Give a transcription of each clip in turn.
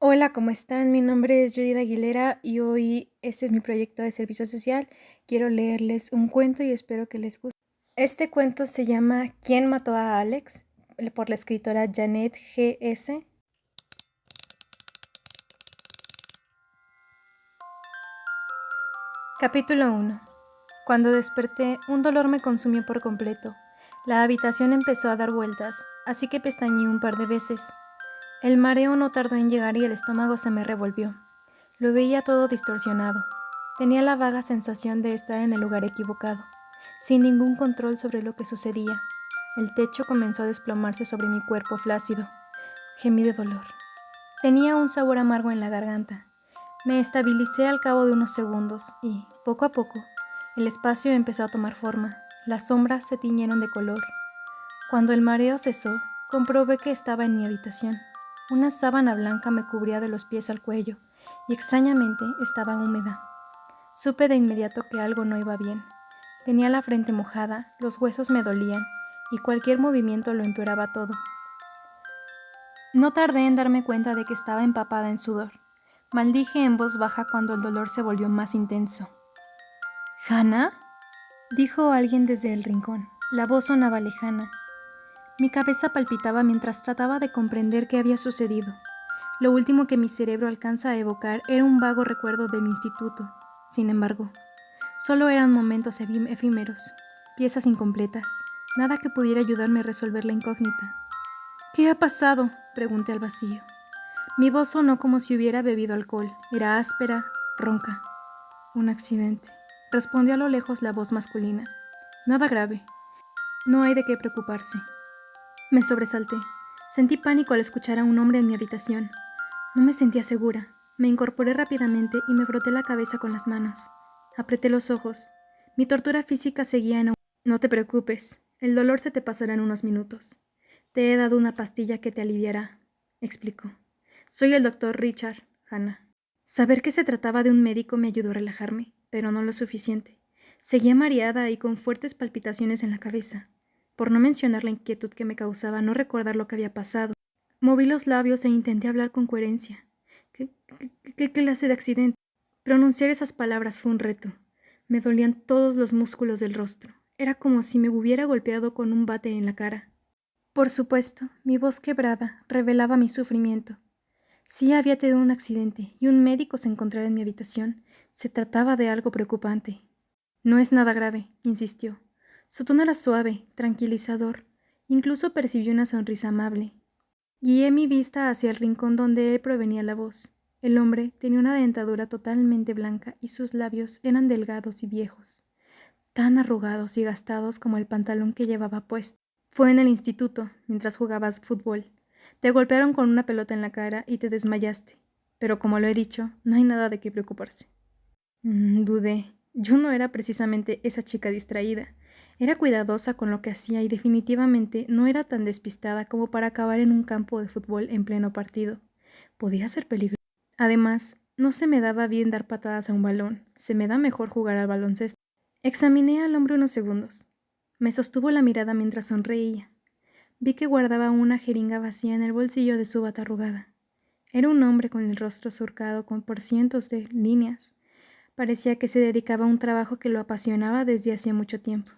Hola, ¿cómo están? Mi nombre es Judith Aguilera y hoy este es mi proyecto de servicio social. Quiero leerles un cuento y espero que les guste. Este cuento se llama ¿Quién mató a Alex? Por la escritora Janet G.S. Capítulo 1. Cuando desperté, un dolor me consumió por completo. La habitación empezó a dar vueltas, así que pestañeé un par de veces. El mareo no tardó en llegar y el estómago se me revolvió. Lo veía todo distorsionado. Tenía la vaga sensación de estar en el lugar equivocado, sin ningún control sobre lo que sucedía. El techo comenzó a desplomarse sobre mi cuerpo flácido. Gemí de dolor. Tenía un sabor amargo en la garganta. Me estabilicé al cabo de unos segundos y, poco a poco, el espacio empezó a tomar forma. Las sombras se tiñeron de color. Cuando el mareo cesó, comprobé que estaba en mi habitación. Una sábana blanca me cubría de los pies al cuello y extrañamente estaba húmeda. Supe de inmediato que algo no iba bien. Tenía la frente mojada, los huesos me dolían y cualquier movimiento lo empeoraba todo. No tardé en darme cuenta de que estaba empapada en sudor. Maldije en voz baja cuando el dolor se volvió más intenso. ¿Hannah?, dijo alguien desde el rincón. La voz sonaba lejana. Mi cabeza palpitaba mientras trataba de comprender qué había sucedido. Lo último que mi cerebro alcanza a evocar era un vago recuerdo del instituto. Sin embargo, solo eran momentos efímeros, piezas incompletas, nada que pudiera ayudarme a resolver la incógnita. ¿Qué ha pasado?, pregunté al vacío. Mi voz sonó como si hubiera bebido alcohol. Era áspera, ronca. Un accidente, respondió a lo lejos la voz masculina. Nada grave. No hay de qué preocuparse. Me sobresalté. Sentí pánico al escuchar a un hombre en mi habitación. No me sentía segura. Me incorporé rápidamente y me froté la cabeza con las manos. Apreté los ojos. Mi tortura física seguía en aumento. No te preocupes. El dolor se te pasará en unos minutos. Te he dado una pastilla que te aliviará, explicó. Soy el doctor Richard, Hannah. Saber que se trataba de un médico me ayudó a relajarme, pero no lo suficiente. Seguía mareada y con fuertes palpitaciones en la cabeza, por no mencionar la inquietud que me causaba no recordar lo que había pasado. Moví los labios e intenté hablar con coherencia. ¿Qué clase de accidente? Pronunciar esas palabras fue un reto. Me dolían todos los músculos del rostro. Era como si me hubiera golpeado con un bate en la cara. Por supuesto, mi voz quebrada revelaba mi sufrimiento. Sí había tenido un accidente y un médico se encontraba en mi habitación. Se trataba de algo preocupante. No es nada grave, insistió. Su tono era suave, tranquilizador. Incluso percibí una sonrisa amable. Guié mi vista hacia el rincón donde provenía la voz. El hombre tenía una dentadura totalmente blanca y sus labios eran delgados y viejos, tan arrugados y gastados como el pantalón que llevaba puesto. Fue en el instituto, mientras jugabas fútbol. Te golpearon con una pelota en la cara y te desmayaste. Pero como lo he dicho, no hay nada de qué preocuparse. Dudé. Yo no era precisamente esa chica distraída. Era cuidadosa con lo que hacía y definitivamente no era tan despistada como para acabar en un campo de fútbol en pleno partido. Podía ser peligroso. Además, no se me daba bien dar patadas a un balón. Se me da mejor jugar al baloncesto. Examiné al hombre unos segundos. Me sostuvo la mirada mientras sonreía. Vi que guardaba una jeringa vacía en el bolsillo de su bata arrugada. Era un hombre con el rostro surcado por cientos de líneas. Parecía que se dedicaba a un trabajo que lo apasionaba desde hacía mucho tiempo.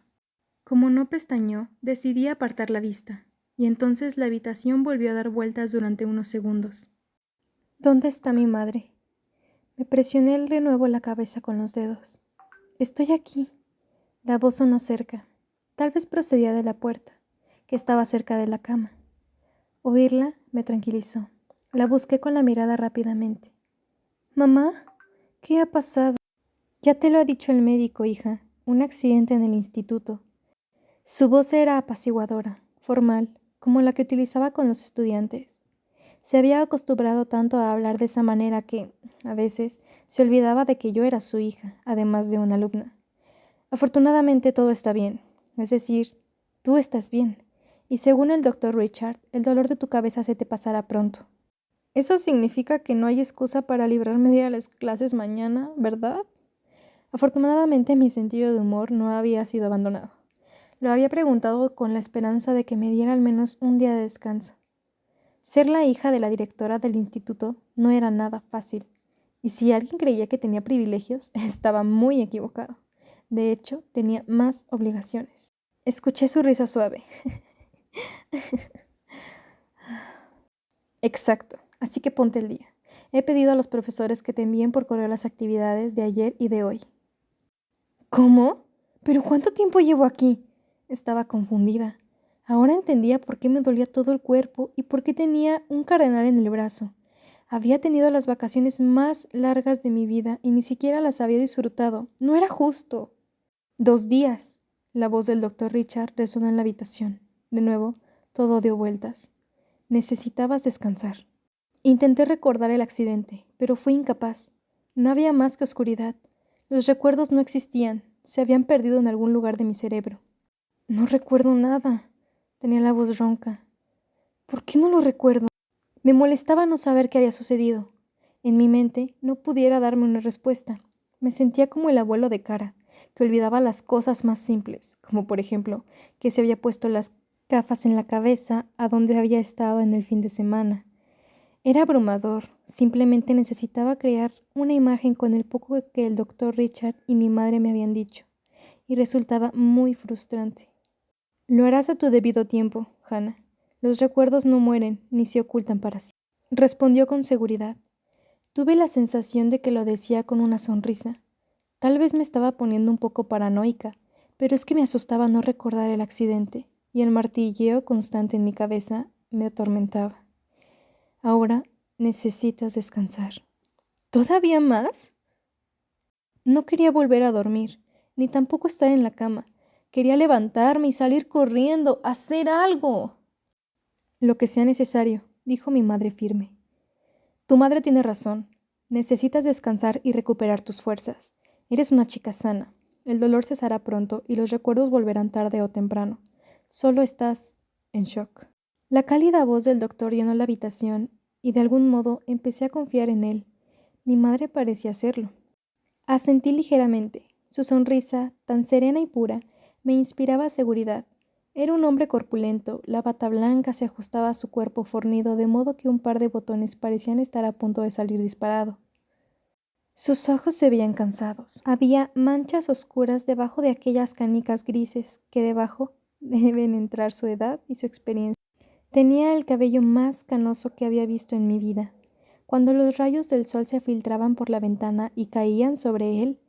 Como no pestañeó, decidí apartar la vista, y entonces la habitación volvió a dar vueltas durante unos segundos. ¿Dónde está mi madre? Me presioné de nuevo la cabeza con los dedos. Estoy aquí. La voz sonó cerca. Tal vez procedía de la puerta, que estaba cerca de la cama. Oírla me tranquilizó. La busqué con la mirada rápidamente. «Mamá, ¿qué ha pasado?» «Ya te lo ha dicho el médico, hija. Un accidente en el instituto». Su voz era apaciguadora, formal, como la que utilizaba con los estudiantes. Se había acostumbrado tanto a hablar de esa manera que, a veces, se olvidaba de que yo era su hija, además de una alumna. Afortunadamente todo está bien. Es decir, tú estás bien. Y según el doctor Richard, el dolor de tu cabeza se te pasará pronto. Eso significa que no hay excusa para librarme de ir a las clases mañana, ¿verdad? Afortunadamente mi sentido de humor no había sido abandonado. Lo había preguntado con la esperanza de que me diera al menos un día de descanso. Ser la hija de la directora del instituto no era nada fácil, y si alguien creía que tenía privilegios, estaba muy equivocado. De hecho, tenía más obligaciones. Escuché su risa suave. Exacto, así que ponte el día. He pedido a los profesores que te envíen por correo las actividades de ayer y de hoy. ¿Cómo? ¿Pero cuánto tiempo llevo aquí? Estaba confundida. Ahora entendía por qué me dolía todo el cuerpo y por qué tenía un cardenal en el brazo. Había tenido las vacaciones más largas de mi vida y ni siquiera las había disfrutado. No era justo. 2 días. La voz del doctor Richard resonó en la habitación. De nuevo, todo dio vueltas. Necesitabas descansar. Intenté recordar el accidente, pero fui incapaz. No había más que oscuridad. Los recuerdos no existían. Se habían perdido en algún lugar de mi cerebro. No recuerdo nada. Tenía la voz ronca. ¿Por qué no lo recuerdo? Me molestaba no saber qué había sucedido. En mi mente no pudiera darme una respuesta. Me sentía como el abuelo de Cara, que olvidaba las cosas más simples, como por ejemplo, que se había puesto las gafas en la cabeza a donde había estado en el fin de semana. Era abrumador. Simplemente necesitaba crear una imagen con el poco que el doctor Richard y mi madre me habían dicho, y resultaba muy frustrante. Lo harás a tu debido tiempo, Hannah. Los recuerdos no mueren ni se ocultan para siempre. Respondió con seguridad. Tuve la sensación de que lo decía con una sonrisa. Tal vez me estaba poniendo un poco paranoica, pero es que me asustaba no recordar el accidente, y el martilleo constante en mi cabeza me atormentaba. Ahora necesitas descansar. ¿Todavía más? No quería volver a dormir, ni tampoco estar en la cama. Quería levantarme y salir corriendo, hacer algo. Lo que sea necesario, dijo mi madre firme. Tu madre tiene razón. Necesitas descansar y recuperar tus fuerzas. Eres una chica sana. El dolor cesará pronto y los recuerdos volverán tarde o temprano. Solo estás en shock. La cálida voz del doctor llenó la habitación y de algún modo empecé a confiar en él. Mi madre parecía hacerlo. Asentí ligeramente. Su sonrisa, tan serena y pura, me inspiraba seguridad. Era un hombre corpulento, la bata blanca se ajustaba a su cuerpo fornido de modo que un par de botones parecían estar a punto de salir disparado. Sus ojos se veían cansados. Había manchas oscuras debajo de aquellas canicas grises que debajo deben entrar su edad y su experiencia. Tenía el cabello más canoso que había visto en mi vida. Cuando los rayos del sol se filtraban por la ventana y caían sobre él,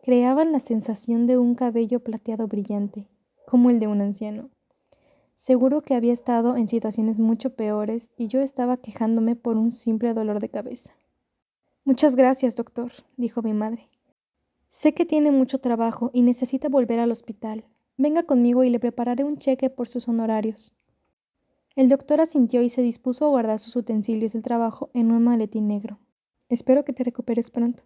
creaban la sensación de un cabello plateado brillante, como el de un anciano. Seguro que había estado en situaciones mucho peores y yo estaba quejándome por un simple dolor de cabeza. Muchas gracias, doctor, dijo mi madre. Sé que tiene mucho trabajo y necesita volver al hospital. Venga conmigo y le prepararé un cheque por sus honorarios. El doctor asintió y se dispuso a guardar sus utensilios del trabajo en un maletín negro. Espero que te recuperes pronto,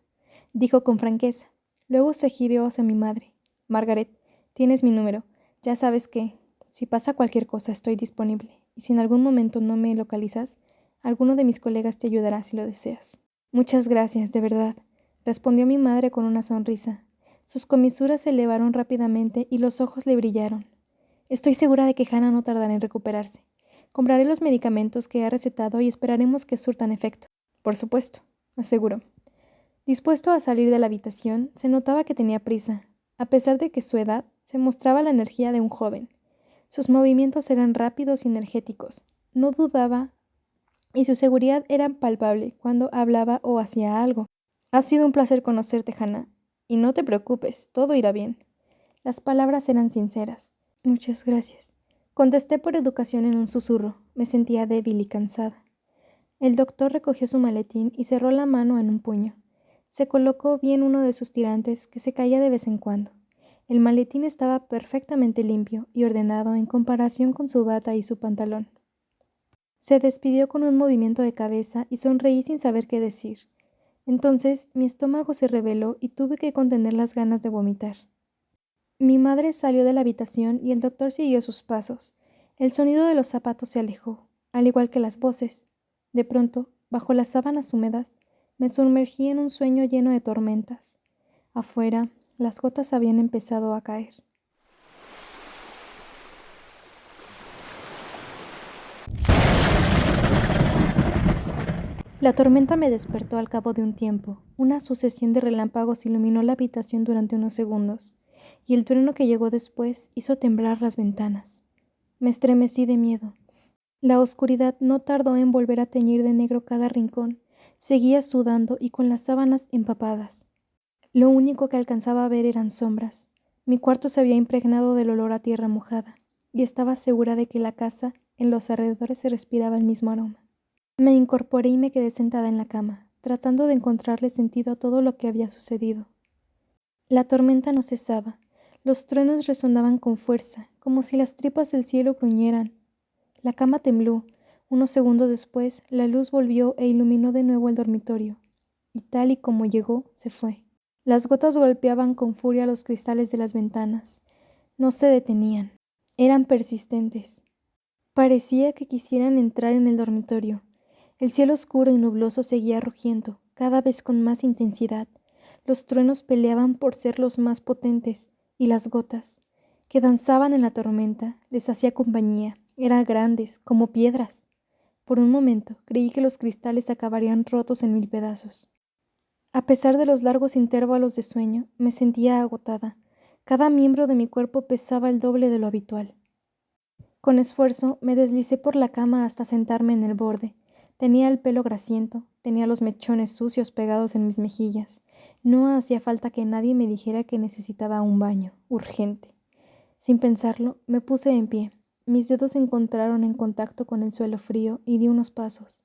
dijo con franqueza. Luego se giró hacia mi madre. Margaret, tienes mi número. Ya sabes que, si pasa cualquier cosa, estoy disponible. Y si en algún momento no me localizas, alguno de mis colegas te ayudará si lo deseas. Muchas gracias, de verdad, respondió mi madre con una sonrisa. Sus comisuras se elevaron rápidamente y los ojos le brillaron. Estoy segura de que Hannah no tardará en recuperarse. Compraré los medicamentos que ha recetado y esperaremos que surtan efecto. Por supuesto, aseguró. Dispuesto a salir de la habitación, se notaba que tenía prisa. A pesar de que su edad se mostraba la energía de un joven. Sus movimientos eran rápidos y energéticos. No dudaba y su seguridad era palpable cuando hablaba o hacía algo. Ha sido un placer conocerte, Hannah. Y no te preocupes, todo irá bien. Las palabras eran sinceras. Muchas gracias. Contesté por educación en un susurro. Me sentía débil y cansada. El doctor recogió su maletín y cerró la mano en un puño. Se colocó bien uno de sus tirantes que se caía de vez en cuando. El maletín estaba perfectamente limpio y ordenado en comparación con su bata y su pantalón. Se despidió con un movimiento de cabeza y sonreí sin saber qué decir. Entonces mi estómago se rebeló y tuve que contener las ganas de vomitar. Mi madre salió de la habitación y el doctor siguió sus pasos. El sonido de los zapatos se alejó, al igual que las voces. De pronto, bajo las sábanas húmedas, me sumergí en un sueño lleno de tormentas. Afuera, las gotas habían empezado a caer. La tormenta me despertó al cabo de un tiempo. Una sucesión de relámpagos iluminó la habitación durante unos segundos, y el trueno que llegó después hizo temblar las ventanas. Me estremecí de miedo. La oscuridad no tardó en volver a teñir de negro cada rincón. Seguía sudando y con las sábanas empapadas. Lo único que alcanzaba a ver eran sombras. Mi cuarto se había impregnado del olor a tierra mojada, y estaba segura de que la casa, en los alrededores, se respiraba el mismo aroma. Me incorporé y me quedé sentada en la cama, tratando de encontrarle sentido a todo lo que había sucedido. La tormenta no cesaba. Los truenos resonaban con fuerza, como si las tripas del cielo gruñeran. La cama tembló. Unos segundos después, la luz volvió e iluminó de nuevo el dormitorio, y tal y como llegó, se fue. Las gotas golpeaban con furia los cristales de las ventanas. No se detenían. Eran persistentes. Parecía que quisieran entrar en el dormitorio. El cielo oscuro y nubloso seguía rugiendo, cada vez con más intensidad. Los truenos peleaban por ser los más potentes, y las gotas, que danzaban en la tormenta, les hacía compañía. Eran grandes, como piedras. Por un momento creí que los cristales acabarían rotos en mil pedazos. A pesar de los largos intervalos de sueño, me sentía agotada. Cada miembro de mi cuerpo pesaba el doble de lo habitual. Con esfuerzo me deslicé por la cama hasta sentarme en el borde. Tenía el pelo grasiento, tenía los mechones sucios pegados en mis mejillas. No hacía falta que nadie me dijera que necesitaba un baño, urgente. Sin pensarlo, me puse en pie. Mis dedos se encontraron en contacto con el suelo frío y di unos pasos.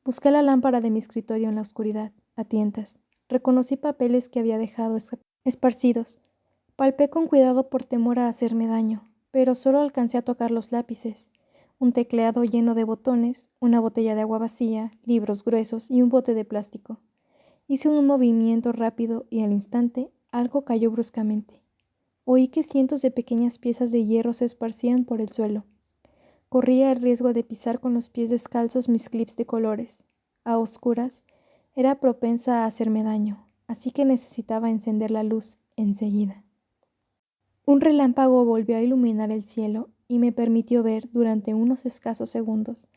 Busqué la lámpara de mi escritorio en la oscuridad, a tientas. Reconocí papeles que había dejado esparcidos. Palpé con cuidado por temor a hacerme daño, pero solo alcancé a tocar los lápices. Un tecleado lleno de botones, una botella de agua vacía, libros gruesos y un bote de plástico. Hice un movimiento rápido y al instante algo cayó bruscamente. Oí que cientos de pequeñas piezas de hierro se esparcían por el suelo. Corría el riesgo de pisar con los pies descalzos mis clips de colores. A oscuras, era propensa a hacerme daño, así que necesitaba encender la luz enseguida. Un relámpago volvió a iluminar el cielo y me permitió ver, durante unos escasos segundos,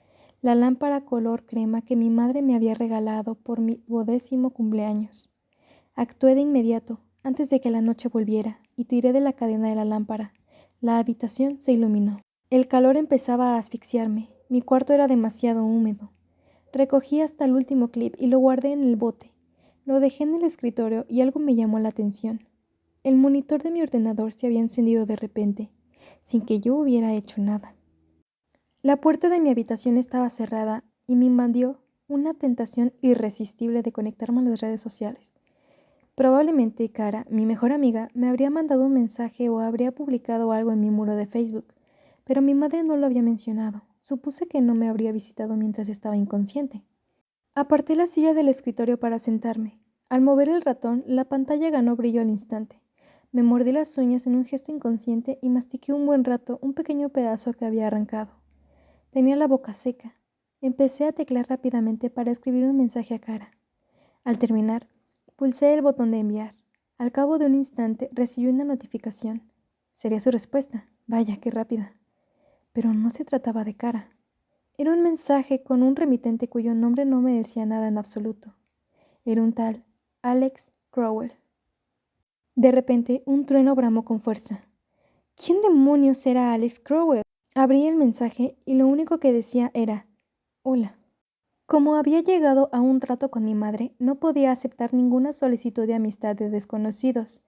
la lámpara color crema que mi madre me había regalado por mi 12º cumpleaños. Actué de inmediato, antes de que la noche volviera, y tiré de la cadena de la lámpara. La habitación se iluminó. El calor empezaba a asfixiarme. Mi cuarto era demasiado húmedo. Recogí hasta el último clip y lo guardé en el bote. Lo dejé en el escritorio y algo me llamó la atención. El monitor de mi ordenador se había encendido de repente, sin que yo hubiera hecho nada. La puerta de mi habitación estaba cerrada y me invadió una tentación irresistible de conectarme a las redes sociales. Probablemente Cara, mi mejor amiga, me habría mandado un mensaje o habría publicado algo en mi muro de Facebook, pero mi madre no lo había mencionado. Supuse que no me habría visitado mientras estaba inconsciente. Aparté la silla del escritorio para sentarme. Al mover el ratón, la pantalla ganó brillo al instante. Me mordí las uñas en un gesto inconsciente y mastiqué un buen rato un pequeño pedazo que había arrancado. Tenía la boca seca. Empecé a teclear rápidamente para escribir un mensaje a Cara. Al terminar, pulsé el botón de enviar. Al cabo de un instante recibí una notificación. Sería su respuesta. Vaya, qué rápida. Pero no se trataba de Cara. Era un mensaje con un remitente cuyo nombre no me decía nada en absoluto. Era un tal Alex Crowell. De repente, un trueno bramó con fuerza. ¿Quién demonios era Alex Crowell? Abrí el mensaje y lo único que decía era «Hola». Como había llegado a un trato con mi madre, no podía aceptar ninguna solicitud de amistad de desconocidos.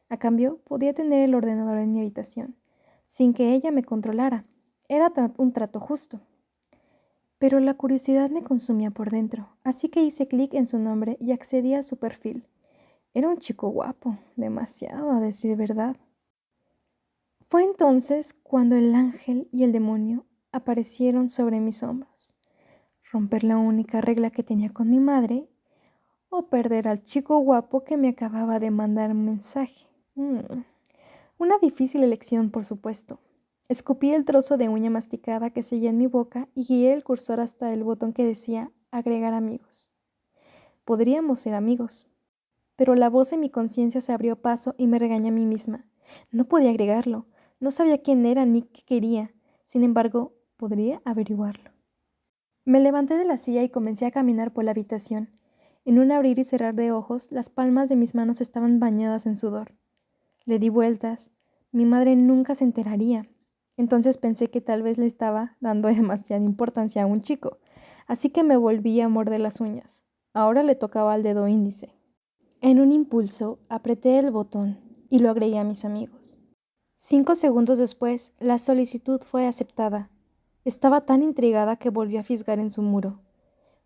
A cambio, podía tener el ordenador en mi habitación, sin que ella me controlara. Era un trato justo. Pero la curiosidad me consumía por dentro, así que hice clic en su nombre y accedí a su perfil. Era un chico guapo, demasiado a decir verdad. Fue entonces cuando el ángel y el demonio aparecieron sobre mis hombros. Romper la única regla que tenía con mi madre o perder al chico guapo que me acababa de mandar un mensaje. Una difícil elección, por supuesto. Escupí el trozo de uña masticada que seguía en mi boca y guié el cursor hasta el botón que decía agregar amigos. Podríamos ser amigos. Pero la voz en mi conciencia se abrió paso y me regañé a mí misma. No podía agregarlo. No sabía quién era ni qué quería. Sin embargo, podría averiguarlo. Me levanté de la silla y comencé a caminar por la habitación. En un abrir y cerrar de ojos, las palmas de mis manos estaban bañadas en sudor. Le di vueltas. Mi madre nunca se enteraría. Entonces pensé que tal vez le estaba dando demasiada importancia a un chico, así que me volví a morder las uñas. Ahora le tocaba al dedo índice. En un impulso, apreté el botón y lo agregué a mis amigos. 5 segundos después, la solicitud fue aceptada. Estaba tan intrigada que volví a fisgar en su muro.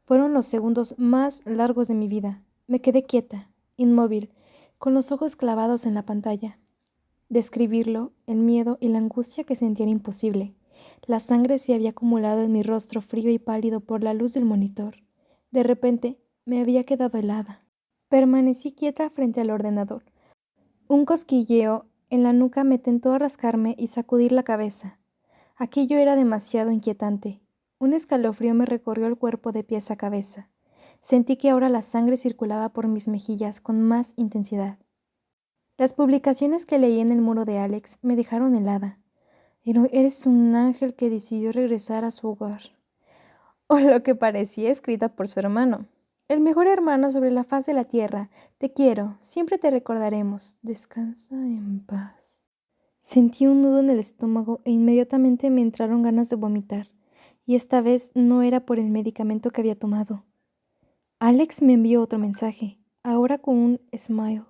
Fueron los segundos más largos de mi vida. Me quedé quieta, inmóvil, con los ojos clavados en la pantalla. Describirlo, el miedo y la angustia que sentía era imposible. La sangre se había acumulado en mi rostro frío y pálido por la luz del monitor. De repente, me había quedado helada. Permanecí quieta frente al ordenador. Un cosquilleo en la nuca me tentó rascarme y sacudir la cabeza. Aquello era demasiado inquietante. Un escalofrío me recorrió el cuerpo de pies a cabeza. Sentí que ahora la sangre circulaba por mis mejillas con más intensidad. Las publicaciones que leí en el muro de Alex me dejaron helada. Eres un ángel que decidió regresar a su hogar. O lo que parecía escrita por su hermano. El mejor hermano sobre la faz de la tierra. Te quiero, siempre te recordaremos. Descansa en paz. Sentí un nudo en el estómago e inmediatamente me entraron ganas de vomitar. Y esta vez no era por el medicamento que había tomado. Alex me envió otro mensaje, ahora con un smile.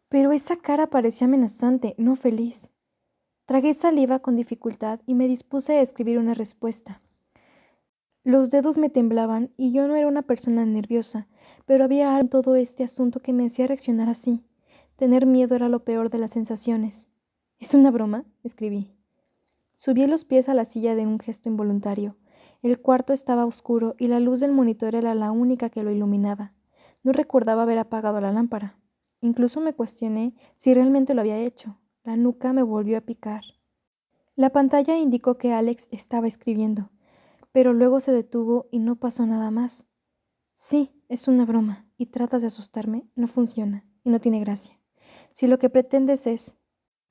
Pero esa cara parecía amenazante, no feliz. Tragué saliva con dificultad y me dispuse a escribir una respuesta. Los dedos me temblaban y yo no era una persona nerviosa, pero había algo en todo este asunto que me hacía reaccionar así. Tener miedo era lo peor de las sensaciones. ¿Es una broma?, escribí. Subí los pies a la silla de un gesto involuntario. El cuarto estaba oscuro y la luz del monitor era la única que lo iluminaba. No recordaba haber apagado la lámpara. Incluso me cuestioné si realmente lo había hecho. La nuca me volvió a picar. La pantalla indicó que Alex estaba escribiendo, pero luego se detuvo y no pasó nada más. Sí, es una broma, y tratas de asustarme, no funciona, y no tiene gracia. Si lo que pretendes es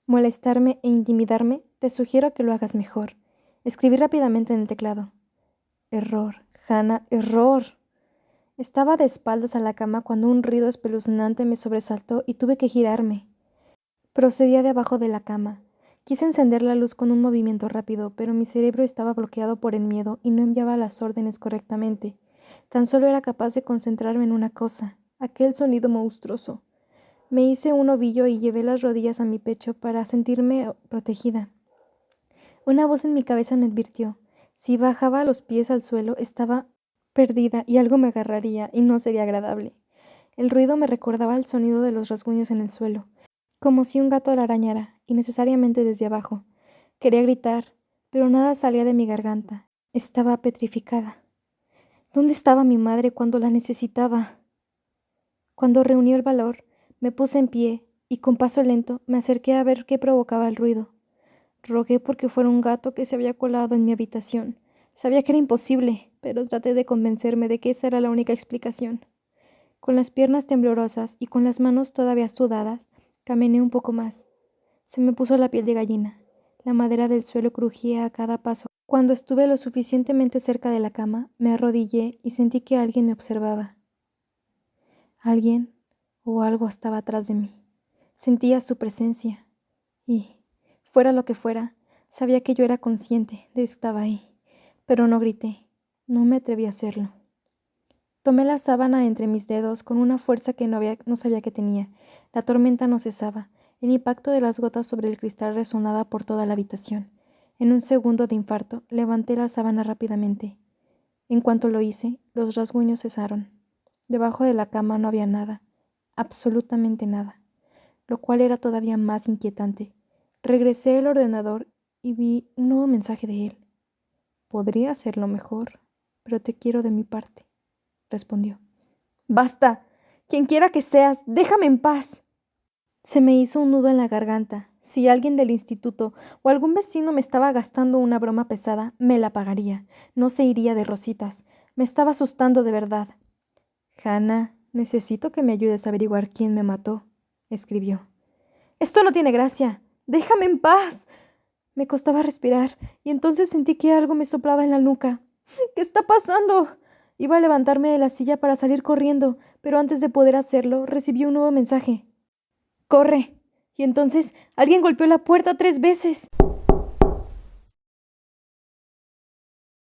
molestarme e intimidarme, te sugiero que lo hagas mejor. Escribí rápidamente en el teclado. Error, Hannah, error. Estaba de espaldas a la cama cuando un ruido espeluznante me sobresaltó y tuve que girarme. Procedía de abajo de la cama. Quise encender la luz con un movimiento rápido, pero mi cerebro estaba bloqueado por el miedo y no enviaba las órdenes correctamente. Tan solo era capaz de concentrarme en una cosa, aquel sonido monstruoso. Me hice un ovillo y llevé las rodillas a mi pecho para sentirme protegida. Una voz en mi cabeza me advirtió. Si bajaba los pies al suelo, estaba perdida y algo me agarraría y no sería agradable. El ruido me recordaba el sonido de los rasguños en el suelo, como si un gato la arañara, y necesariamente desde abajo. Quería gritar, pero nada salía de mi garganta. Estaba petrificada. ¿Dónde estaba mi madre cuando la necesitaba? Cuando reuní el valor, me puse en pie y con paso lento me acerqué a ver qué provocaba el ruido. Rogué porque fuera un gato que se había colado en mi habitación. Sabía que era imposible, pero traté de convencerme de que esa era la única explicación. Con las piernas temblorosas y con las manos todavía sudadas, caminé un poco más. Se me puso la piel de gallina. La madera del suelo crujía a cada paso. Cuando estuve lo suficientemente cerca de la cama, me arrodillé y sentí que alguien me observaba. Alguien o algo estaba atrás de mí. Sentía su presencia y, fuera lo que fuera, sabía que yo era consciente de que estaba ahí, pero no grité, no me atreví a hacerlo. Tomé la sábana entre mis dedos con una fuerza que no sabía que tenía. La tormenta no cesaba. El impacto de las gotas sobre el cristal resonaba por toda la habitación. En un segundo de infarto, levanté la sábana rápidamente. En cuanto lo hice, los rasguños cesaron. Debajo de la cama no había nada, absolutamente nada, lo cual era todavía más inquietante. Regresé al ordenador y vi un nuevo mensaje de él. Podría hacerlo mejor, pero te quiero de mi parte, respondió. ¡Basta! Quien quiera que seas, déjame en paz. Se me hizo un nudo en la garganta. Si alguien del instituto o algún vecino me estaba gastando una broma pesada, me la pagaría. No se iría de rositas. Me estaba asustando de verdad. Hannah, necesito que me ayudes a averiguar quién me mató, escribió. Esto no tiene gracia. Déjame en paz. Me costaba respirar y entonces sentí que algo me soplaba en la nuca. ¿Qué está pasando? Iba a levantarme de la silla para salir corriendo, pero antes de poder hacerlo, recibí un nuevo mensaje. ¡Corre! Y entonces alguien golpeó la puerta 3 veces.